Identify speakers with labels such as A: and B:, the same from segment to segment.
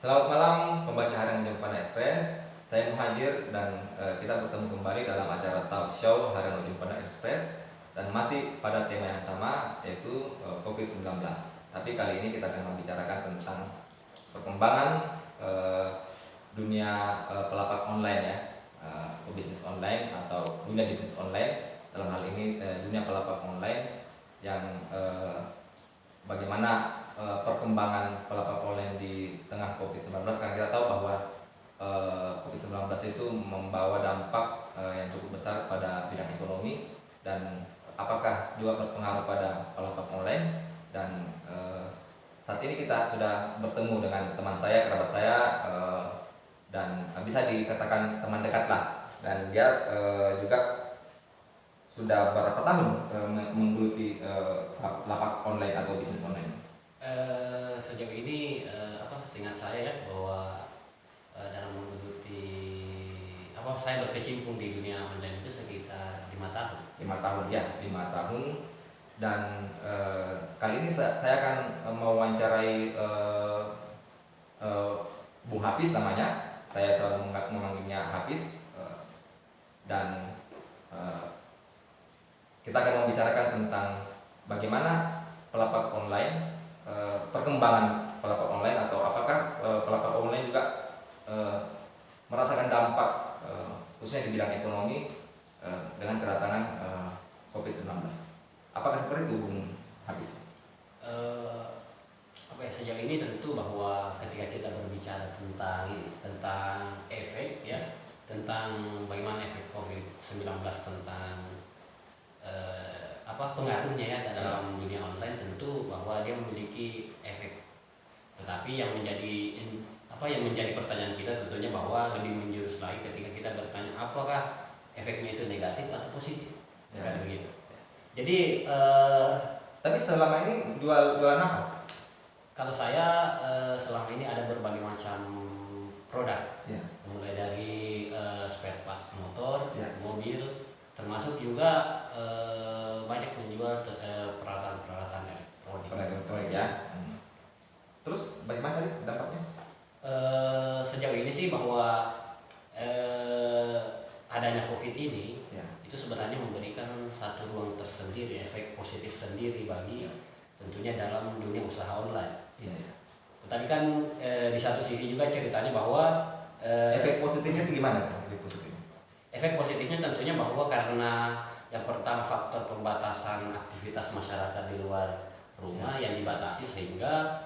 A: Selamat malam pembaca harian Ujung Pandang Express. Saya Muhajir dan kita bertemu kembali dalam acara talk show Harian Ujung Pandang Express dan masih pada tema yang sama yaitu COVID-19. Tapi kali ini kita akan membicarakan tentang perkembangan dunia pelapak online ya, bisnis online atau dunia bisnis online. Dalam hal ini dunia pelapak online yang bagaimana perkembangan pelapak online di tengah COVID-19, karena kita tahu bahwa COVID-19 itu membawa dampak yang cukup besar pada bidang ekonomi, dan apakah juga berpengaruh pada pelapak online. Dan saat ini kita sudah bertemu dengan teman saya, kerabat saya, dan bisa dikatakan teman dekat lah, dan dia juga sudah berapa tahun menggeluti lapak online atau bisnis online.
B: Sejauh ini seingat saya ya bahwa dalam menggeluti saya berkecimpung di dunia online itu sekitar 5 tahun.
A: 5 tahun ya, 5 tahun. Dan kali ini saya akan mewawancarai Bung Hafiz namanya. Saya selalu memanggilnya Hafiz, dan kita akan membicarakan tentang bagaimana pelapak online, perkembangan pelapak online, atau apakah pelapak online juga merasakan dampak khususnya di bidang ekonomi dengan kedatangan COVID-19. Apakah seperti itu, Bung Hafiz?
B: Sejauh ini tentu bahwa ketika kita berbicara tentang efek ya, tentang bagaimana efek COVID-19 tentang pengaruhnya ya dalam dunia online, tentu bahwa dia memiliki efek. Tetapi yang menjadi pertanyaan kita tentunya bahwa lebih menjurus lagi ketika kita bertanya apakah efeknya itu negatif atau positif, kan begitu. Jadi
A: tapi selama ini jualan apa?
B: Kalau saya selama ini ada berbagai macam produk, mulai dari spare part motor, mobil, termasuk juga banyak menjual peralatan elektronik.
A: Ya. Terus bagaimana tadi dampaknya?
B: Sejauh ini sih bahwa adanya COVID ini itu sebenarnya memberikan satu ruang tersendiri, efek positif sendiri bagi tentunya dalam dunia usaha online. Tetapi kan di satu sisi juga ceritanya bahwa
A: efek positifnya itu gimana?
B: Efek positifnya tentunya bahwa karena yang pertama faktor pembatasan aktivitas masyarakat di luar rumah yang dibatasi, sehingga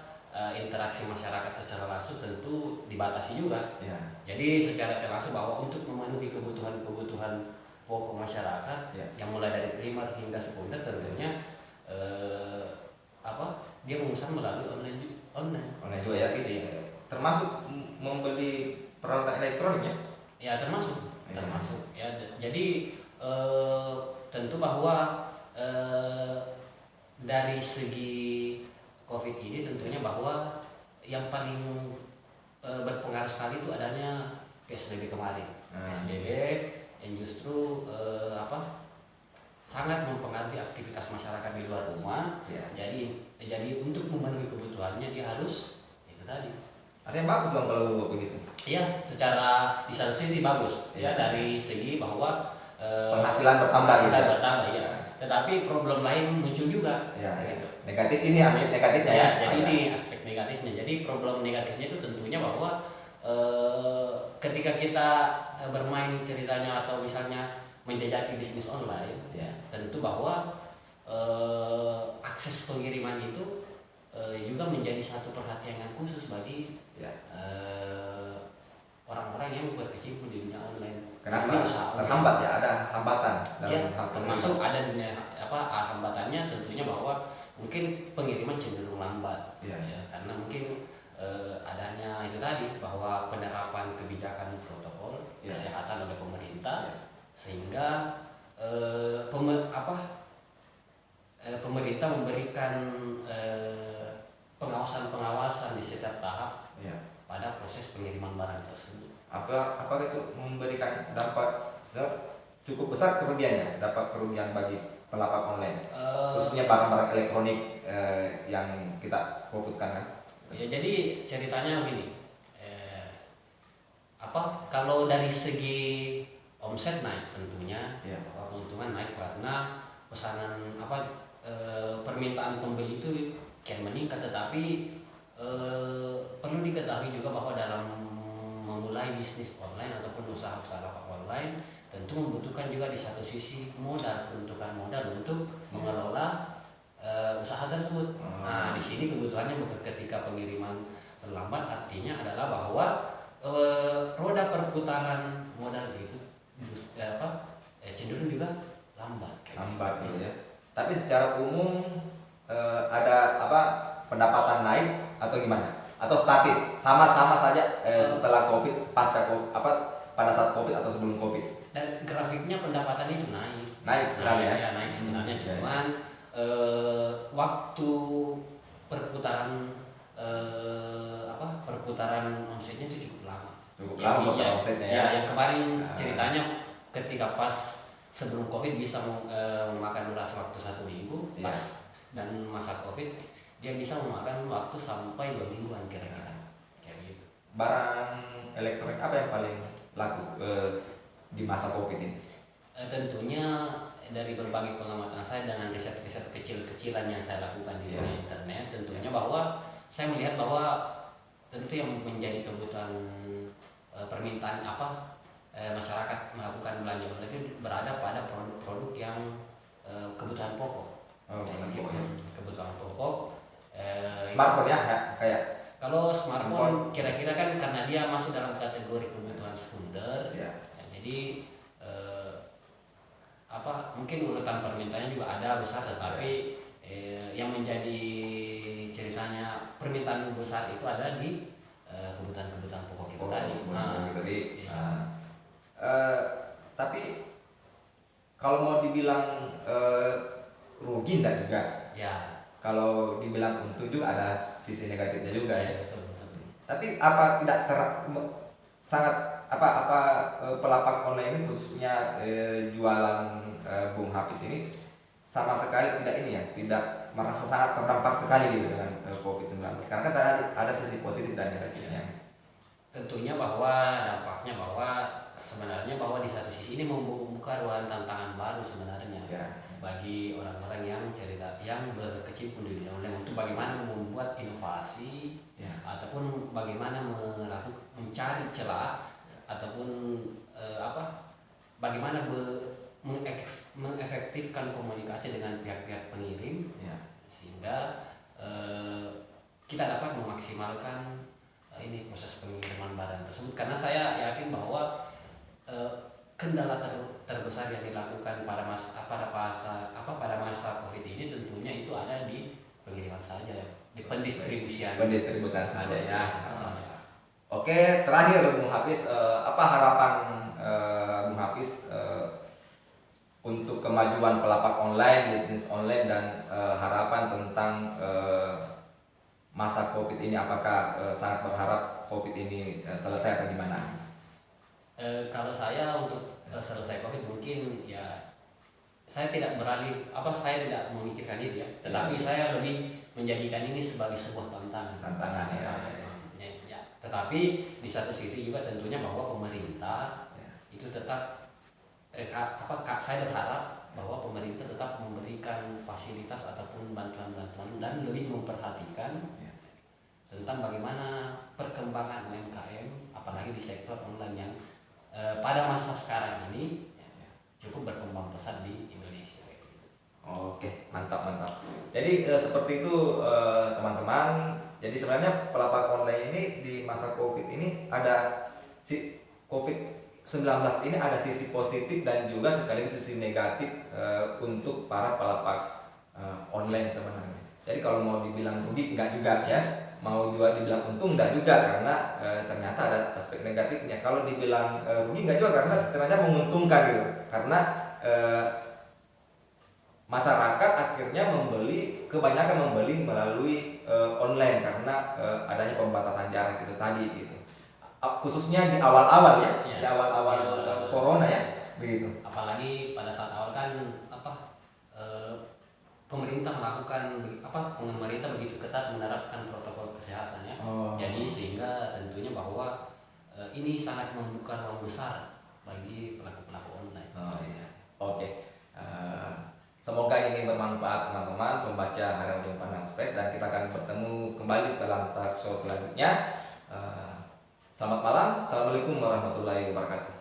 B: interaksi masyarakat secara langsung tentu dibatasi juga. Jadi secara langsung bahwa untuk memenuhi kebutuhan pokok masyarakat yang mulai dari primer hingga sekunder tentunya dia memesan melalui online
A: juga ya, gitu ya. Termasuk membeli peralatan elektronik
B: ya, termasuk ya. Jadi tentu bahwa dari segi COVID ini tentunya bahwa yang paling berpengaruh sekali itu adanya PSBB kemarin. PSBB yang justru sangat mempengaruhi aktivitas masyarakat di luar rumah. Jadi untuk memenuhi kebutuhannya dia harus itu tadi.
A: Artinya bagus dong kalau begitu.
B: Iya, secara di satu sisi bagus ya, dari segi bahwa
A: penghasilan bertambah.
B: Ya. Tetapi problem lain muncul juga.
A: Gitu. Negatif, ini aspek negatifnya
B: ya. Jadi ini aspek negatifnya. Jadi problem negatifnya itu tentunya bahwa ketika kita bermain ceritanya atau misalnya menjajaki bisnis online, tentu bahwa akses pengiriman itu juga menjadi satu perhatian yang khusus bagi orang-orang yang berkecimpung di dunia online.
A: Kenapa? Terhambat ya, ada hambatan dalam
B: termasuk ada dunia hambatannya tentunya bahwa mungkin pengiriman cenderung lambat karena mungkin adanya itu tadi bahwa penerapan kebijakan protokol kesehatan oleh pemerintah, sehingga pemerintah memberikan pengawasan di setiap tahap pada proses pengiriman barang tersebut.
A: Apakah itu memberikan dampak cukup besar kerugiannya, dapat kerugian bagi pelapak online, khususnya barang-barang elektronik yang kita fokuskan kan?
B: Ya, jadi ceritanya begini, dari segi omset naik tentunya,
A: Ya.
B: keuntungan naik karena pesanan permintaan pembeli itu kian meningkat, tetapi perlu diketahui juga bahwa dalam memulai bisnis online ataupun usaha-usaha lapak online tentu membutuhkan juga di satu sisi peruntukan modal untuk mengelola usaha tersebut. Nah, di sini kebutuhannya ketika pengiriman terlambat artinya adalah bahwa roda perputaran modal itu cenderung juga lambat.
A: Lambat gitu ya. Tapi secara umum ada pendapatan naik atau gimana? Atau statis sama-sama saja setelah Covid, pasca Covid, pada saat Covid atau sebelum Covid?
B: Dan grafiknya pendapatan itu naik.
A: Naik sekali ya?
B: Naik sebenarnya, cuman waktu perputaran perputaran omsetnya itu cukup lama.
A: Cukup lama perputaran omsetnya ya?
B: Yang kemarin ceritanya ketika pas sebelum Covid bisa memakan durasi waktu 1 minggu, pas dan masa Covid dia bisa memakan waktu sampai 2 mingguan kira-kira. Kayak gitu.
A: Barang elektronik apa yang paling laku di masa Covid ini?
B: Tentunya dari berbagai pengamatan saya dengan riset-riset kecil-kecilan yang saya lakukan di dunia internet, tentunya bahwa saya melihat bahwa tentu yang menjadi kebutuhan permintaan masyarakat melakukan belanja online itu berada pada produk-produk yang kebutuhan pokok. Kebutuhan pokok.
A: Smartphone ya kayak.
B: Kalau smartphone kira-kira kan karena dia masuk dalam kategori kebutuhan sekunder, jadi mungkin urutan permintaannya juga ada besar, tetapi yang menjadi ceritanya permintaan besar itu ada di kebutuhan-kebutuhan pokok itu tadi.
A: Tapi kalau mau dibilang rugi enggak juga?
B: Ya.
A: Kalau dibilang untung juga ada sisi negatifnya juga ya.
B: Betul.
A: Tapi apa tidak pelapak online ini khususnya jualan Bung Hafiz ini sama sekali tidak merasa sangat terdampak sekali gitu dengan COVID-19 karena kan ada sisi positif dan negatifnya.
B: Tentunya bahwa dampaknya sebenarnya di satu sisi ini membuka ruang tantangan baru sebenarnya bagi orang-orang yang berkecimpung di dunia online untuk bagaimana membuat inovasi ataupun bagaimana mencari celah ataupun bagaimana mengefektifkan komunikasi dengan pihak-pihak pengirim sehingga kita dapat memaksimalkan proses pengiriman barang tersebut, karena saya yakin bahwa kendala terbesar yang dilakukan pada masa Covid ini tentunya itu ada di pengiriman saja, di pendistribusian
A: saja ya. Oke, terakhir Bung Hafiz, apa harapan Bung Hafiz untuk kemajuan pelapak online, bisnis online dan harapan tentang masa Covid ini? Apakah sangat berharap Covid ini selesai atau gimana?
B: Kalau saya untuk selesai Covid mungkin saya tidak saya tidak memikirkan itu tetapi saya lebih menjadikan ini sebagai sebuah tantangan ya. Tetapi di satu sisi juga tentunya bahwa pemerintah itu tetap saya berharap bahwa pemerintah tetap memberikan fasilitas ataupun bantuan-bantuan dan lebih memperhatikan tentang bagaimana perkembangan UMKM apalagi di sektor online yang pada masa sekarang ini cukup berkembang pesat di Indonesia.
A: Oke, mantap. Jadi seperti itu teman-teman. Jadi sebenarnya pelapak online ini di masa Covid ini ada COVID-19 ini ada sisi positif dan juga sekaligus sisi negatif untuk para pelapak online sebenarnya. Jadi kalau mau dibilang rugi enggak juga ya. Mau juga dibilang untung enggak juga karena ternyata ada aspek negatifnya. Kalau dibilang rugi enggak juga karena ternyata menguntungkan gitu. Karena masyarakat akhirnya kebanyakan membeli melalui online karena adanya pembatasan jarak itu tadi gitu. Khususnya di awal-awal di awal-awal corona begitu.
B: Apalagi pada saat awal kan pemerintah begitu ketat menerapkan protokol kesehatan Jadi sehingga tentunya bahwa ini sangat membuka ruang besar bagi pelaku-pelaku online.
A: Oh iya, oke. Semoga ini bermanfaat teman-teman pembaca Harian Ujung Pandang Space, dan kita akan bertemu kembali dalam talk show selanjutnya. Selamat malam, assalamualaikum warahmatullahi wabarakatuh.